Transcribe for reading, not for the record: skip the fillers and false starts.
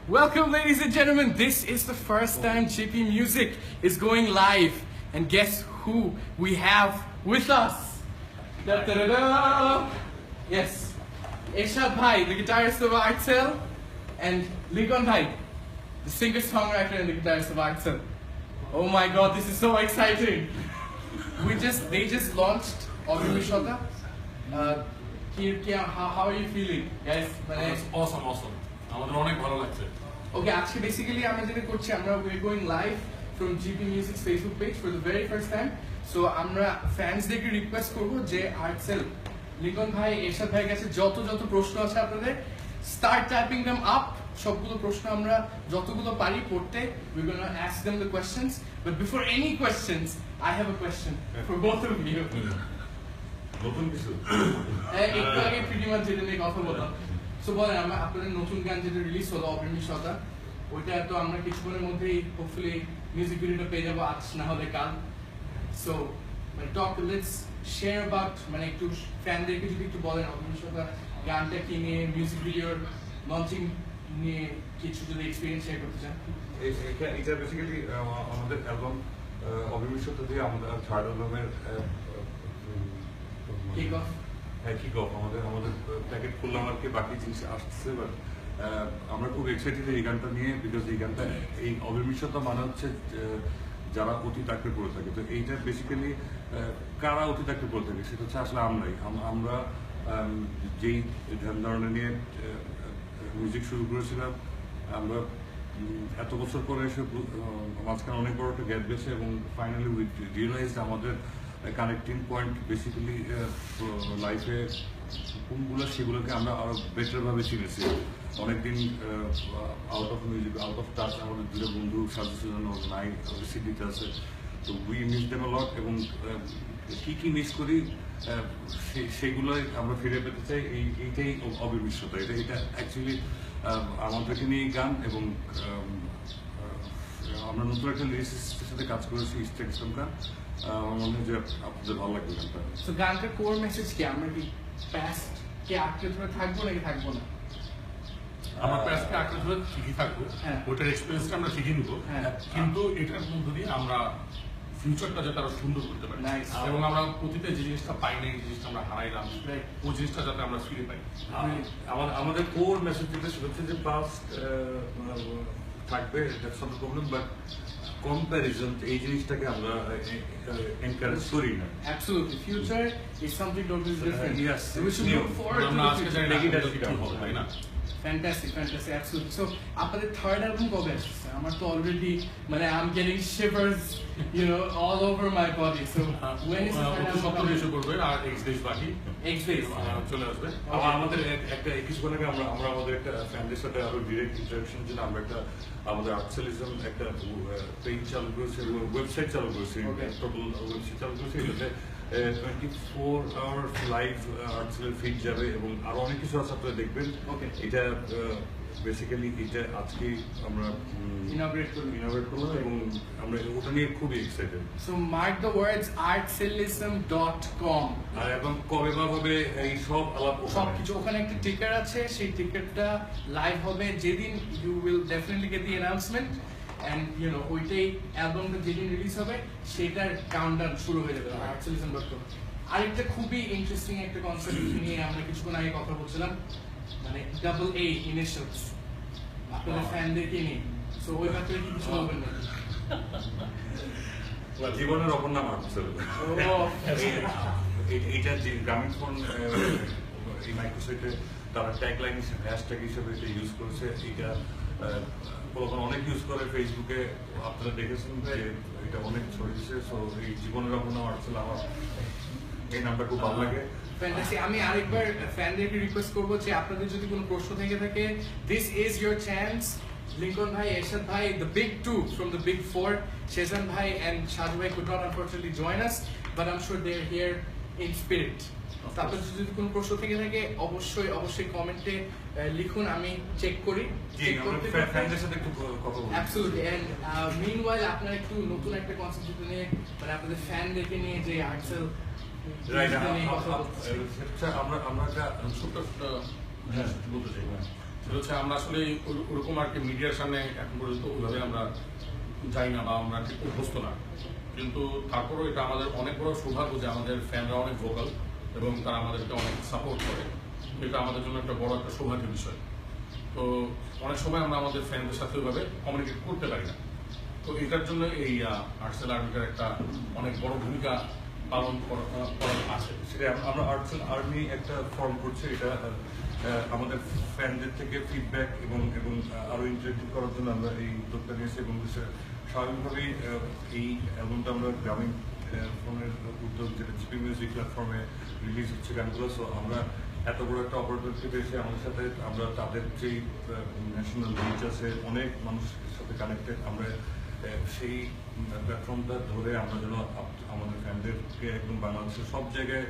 Welcome, ladies and gentlemen. This is the first time GP Music is going live. And guess who we have with us? Da, da, da, da. Yes. Ershad Bhai, the guitarist of Artcell, and Lincoln Bhai, the singer-songwriter and the guitarist of Artcell. Oh my god, this is so exciting. They just launched Obimishota. How are you feeling, guys? Awesome. আমাদের অনেক ভালো লাগছে। Okay, actually, basically, we're going live from GP Music's Facebook page for the very first time. So, আমরা fansদেরকে request করব যে Artcell, Lincoln ভাই, এরশাদ ভাইয়ের কাছে যত প্রশ্ন আছে আপনাদের, start typing them up. সবগুলো প্রশ্ন আমরা যতগুলো পারি পড়তে, we're gonna ask them the questions. But before any questions, I have a question for both of you. নতুন কিছু একটু আগে pretty much যেটা নিয়ে কথা বললাম। So বলেন, আপনাদের নতুন গান যেটা রিলিজ হলো অবিমিশতা, ওইটা তো আমরা কিছুক্ষণের মধ্যেই হোপফুলি মিউজিক ভিডিওটা পেয়ে যাবো, আজ না হলে কাল। সো let's share about, একটু ফ্যানদেরকে যদি একটু বলেন অবিমিশতা গানটা কি নিয়ে, মিউজিক ভিডিওর লঞ্চিং নিয়ে কিছু যদি এক্সপিরিয়েন্স শেয়ার করতে চান। এটা বেসিক্যালি আমাদের অ্যালবাম অবিমিশতা দিয়ে আমাদের থার্ড অ্যালবামের কিক অফ আমাদের প্যাকেট খুললাম আর কি, বাকি জিনিস আসছে। বাট আমরা খুব এক্সাইটেড এই গানটা নিয়ে, বিকজ এই গানটা এই অবিমিশতা মানে হচ্ছে যারা অতীত আঁকড়ে পড়ে থাকে। তো এইটা বেসিক্যালি কারা অতীত আঁকড়ে পড়ে থাকে সেটা হচ্ছে আসলে আমরা যেই ধ্যান ধারণা নিয়ে মিউজিক শুরু করেছিলাম, আমরা এত বছর পরে এসে মাঝখানে অনেক বড় একটা গ্যাপ গেছে এবং ফাইনালি উই রিয়েলাইজড আমাদের কানেক্টিং পয়েন্ট বেসিক্যালি লাইফে কোনগুলো, সেগুলোকে আমরা আরো বেটার ভাবে চিনেছি। অনেকদিন out of music, out of touch আমাদের দুটো বন্ধু সাজেশন নাই সিটিতে আছে। তো উই মিস দেম আ লট, এবং কি মিস করি সেগুলোই আমরা ফিরে পেতে চাই। এইটাই অবিমিশতা। এটা অ্যাকচুয়ালি আমাদেরকে নিয়ে গান, এবং আমরা নতুন একটা লিরিসিস্টের সাথে কাজ করেছি, ইস্টেক ইসলাম খান। আমার মনে হয় যে আপনাদের ভালো লাগবে গানটা। সো গানটার কোর মেসেজ কি? আমরা কি পাস্ট কে আঁকড়ে ধরে থাকবো নাকি থাকবো না? আমরা পাস্টকে আঁকড়ে ধরে ঠিকই থাকবো, ওইটার এক্সপিরিয়েন্সটা আমরা শিখে নিবো, কিন্তু এটার মধ্য দিয়ে আমরা ফিউচারটা যাতে আরো সুন্দর করতে পারি, এবং আমরা অতীতে যে জিনিসটা পাই না, এই জিনিসটা আমরা হারাইলাম, ওই জিনিসটা যাতে আমরা ফিরে পাই। আমাদের কোর মেসেজ যেটা সেটা হচ্ছে যে পাস্ট থাকবে, that's not problem, but comparison এই জিনিসটাকে আমরা এনকারেজ করি না। Absolutely, future is something totally different. Yes, we should look forward to the future. তাই না? Fantastic, absolutely. So, আপনাদের থার্ড অ্যালবাম কবে আসছে? আমার তো already I'm getting shivers, all over my body. So, when is the third album coming? এসে পড়বে, আর X days বাকি, X days চলে আসবে। আমাদের একটা কিছুক্ষণ আগে আমরা আমাদের একটা ফ্যামিলির সাথে আরো ডিরেক্ট ইন্টারাকশন জন্য আমরা আমাদের আর্টসেলিজম একটা পেজ চালু করেছি, ওয়েবসাইট চালু করেছি, টোটাল ওয়েবসাইট চালু করেছি। এটাতে 24 hours লাইভ আর্টসেলের ফিড যাবে, এবং আরো অনেক কিছু আছে আপনারা দেখবেন। এটা বেসিক্যালি এটা আজকে আমরা ইনঅগ্রেট করলাম, এবং আমরা ওটা নিয়ে খুবই excited. So mark the words artcellism.com। আর এবং কবে হবে এই সব সবকিছু ওখানে একটা টিকার আছে, সেই টিকারটা লাইভ হবে যেদিন, you will definitely get the announcement, and ওইটাই অ্যালবামটা যেদিন রিলিজ হবে সেটার কাউন্টডাউন শুরু হয়ে যাবে artcellism.com। আরেকটা খুবই ইন্টারেস্টিং একটা কনসেপ্ট নিয়ে আমরা কিছুক্ষণ আগে কথা বলছিলাম, ডাবল এ ইনিশিয়ালস আপনাদের ফ্যানদেরকে নিয়ে। সো ওই ব্যাপারে কি কিছু বলবেন না? জীবনের অপর নাম আর্টসেল। এইটা যে গ্রামীণ ফোন এই মাইক্রোসফটে তারা ট্যাগলাইন হিসেবে, হ্যাশট্যাগ হিসেবে এটা ইউজ করেছে। এটা অনেক ইউজ করে ফেসবুকে, আপনারা দেখেছেন যে এটা অনেক ছড়িয়েছে। সো এই জীবনের অপর নাম আর্টসেল, আমার এই নামটা খুব ভালো লাগে। আমি আরেকবার ফ্যানদেরকে রিকোয়েস্ট করবো যে আপনাদের যদি কোনো প্রশ্ন থেকে থাকে, this is your chance. Lincoln ভাই, এরশাদ ভাই, the big two from the big four, Shezan bhai and Shaju bhai could not unfortunately join us, but I'm sure they're here in spirit. আপনাদের যদি কোনো প্রশ্ন থেকে থাকে অবশ্যই কমেন্টে লিখুন, আমি চেক করি। Absolutely. And meanwhile আপনারা একটু নতুন একটা কনসেপ্ট নিয়ে, আপনাদের ফ্যানদেরকে নিয়ে যে আর্টসেল আমরা একটা ছোট্ট বলতে চাই। হচ্ছে আমরা আসলে ওরকম আর কি মিডিয়ার সামনে এখন পর্যন্ত ওইভাবে আমরা যাই না বা আমরা ঠিক অভ্যস্ত না, কিন্তু তারপরেও এটা আমাদের অনেক বড় সৌভাগ্য যে আমাদের ফ্যানরা অনেক ভোকাল এবং তারা আমাদেরকে অনেক সাপোর্ট করে। এটা আমাদের জন্য একটা বড় একটা সৌভাগ্যের বিষয়। তো অনেক সময় আমরা আমাদের ফ্যানদের সাথে ওইভাবে কমিউনিকেট করতে পারি না, তো এটার জন্য এই আর্টসেল আর্মিটার একটা অনেক বড় ভূমিকা পালন করা আছে। সেটা আমরা আর্টসেল আর্মি একটা ফর্ম করছে, এটা আমাদের ফ্যানদের থেকে ফিডব্যাক এবং আরো ইন্টারেক্টিভ করার জন্য আমরা এই উদ্যোগটা নিয়েছি এবং স্বাভাবিকভাবেই এই অ্যালবামটা আমরা গ্রামীণ ফোনের উদ্যোগ যেটা জিপি মিউজিক প্ল্যাটফর্মে রিলিজ হচ্ছে গানগুলো। সো আমরা এত বড় একটা অপরচুনিটি পেয়েছি, আমাদের সাথে আমরা তাদের যেই ন্যাশনাল রিচ আছে, অনেক মানুষের সাথে কানেক্টেড, আমরা সেই প্ল্যাটফর্মটা ধরে আমরা যেন আমাদের ফ্যানদেরকে একদম বাংলাদেশের সব জায়গায়